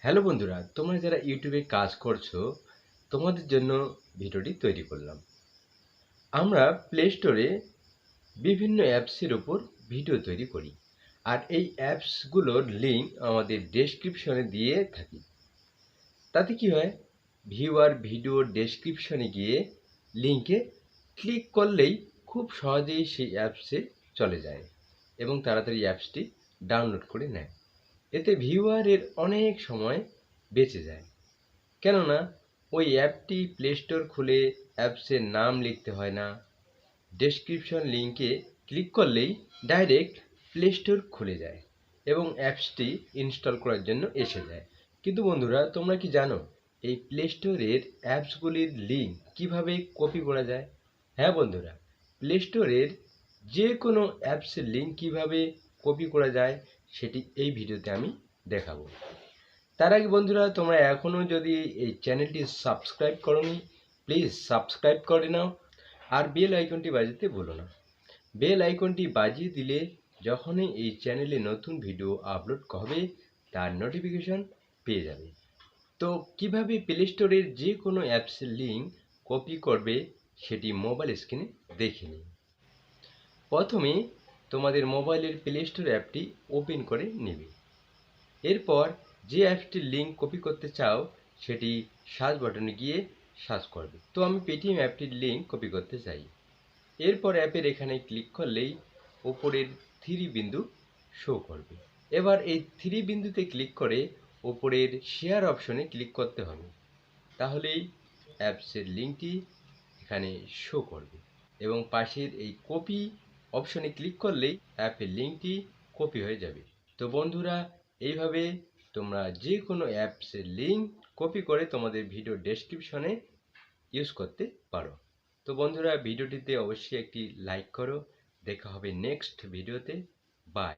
Hello বন্ধুরা, তোমরা যারা ইউটিউবে কাজ করছো তোমাদের জন্য ভিডিওটি তৈরি করলাম। আমরা প্লে স্টোরে বিভিন্ন অ্যাপসের উপর ভিডিও তৈরি করি, আর এই অ্যাপসগুলোর লিঙ্ক আমাদের ডেসক্রিপশনে দিয়ে থাকি। তাতে কি হয়, ভিউয়ার ভিডিওর ডেসক্রিপশনে গিয়ে লিঙ্কে ক্লিক করলেই খুব সহজেই সেই অ্যাপসে চলে যায় এবং তাড়াতাড়ি অ্যাপসটি ডাউনলোড করে নেয়। এতে ভিউয়ারের অনেক সময় বেঁচে যায়, কেননা ওই অ্যাপটি প্লে স্টোর খুলে অ্যাপসের নাম লিখতে হয় না। ডেসক্রিপশন লিঙ্কে ক্লিক করলেই ডাইরেক্ট প্লে স্টোর খুলে যায় এবং অ্যাপসটি ইনস্টল করার জন্য এসে যায়। কিন্তু বন্ধুরা, তোমরা কি জানো এই প্লে স্টোরের অ্যাপসগুলির লিঙ্ক কিভাবে কপি করা যায়? হ্যাঁ বন্ধুরা, প্লে স্টোরের যে কোনো অ্যাপসের লিঙ্ক কিভাবে কপি করা যায় সেটি এই ভিডিওতে আমি দেখাবো। তার আগে বন্ধুরা, তোমরা এখনও যদি এই চ্যানেলটি সাবস্ক্রাইব করোনি, প্লিজ সাবস্ক্রাইব করে নাও আর বেল আইকনটি বাজাতে ভুলো না। বেল আইকনটি বাজিয়ে দিলে যখনই এই চ্যানেলে নতুন ভিডিও আপলোড হবে তার নোটিফিকেশন পেয়ে যাবে। তো কিভাবে প্লে স্টোরের যে কোনো অ্যাপসের লিঙ্ক কপি করবে সেটি মোবাইল স্ক্রিনে দেখে নিই। প্রথমে তোমাদের মোবাইলের প্লে স্টোর অ্যাপটি ওপেন করে নেবে। এরপর যে অ্যাপসটির লিঙ্ক কপি করতে চাও সেটি সার্চ বাটনে গিয়ে সার্চ করবে। তো আমি পেটিএম অ্যাপটির লিঙ্ক কপি করতে চাই। এরপর অ্যাপের এখানে ক্লিক করলেই ওপরের থ্রি বিন্দু শো করবে। এবার এই থ্রি বিন্দুতে ক্লিক করে ওপরের শেয়ার অপশনে ক্লিক করতে হবে, তাহলেই অ্যাপসের লিঙ্কটি এখানে শো করবে এবং পাশের এই কপি অপশনে ক্লিক করলেই অ্যাপের লিঙ্কটি কপি হয়ে যাবে। তো বন্ধুরা, এইভাবে তোমরা যে কোনো অ্যাপসের লিঙ্ক কপি করে তোমাদের ভিডিও ডেসক্রিপশনে ইউজ করতে পারো। তো বন্ধুরা, ভিডিওটিতে অবশ্যই একটি লাইক করো। দেখা হবে নেক্সট ভিডিওতে। বাই।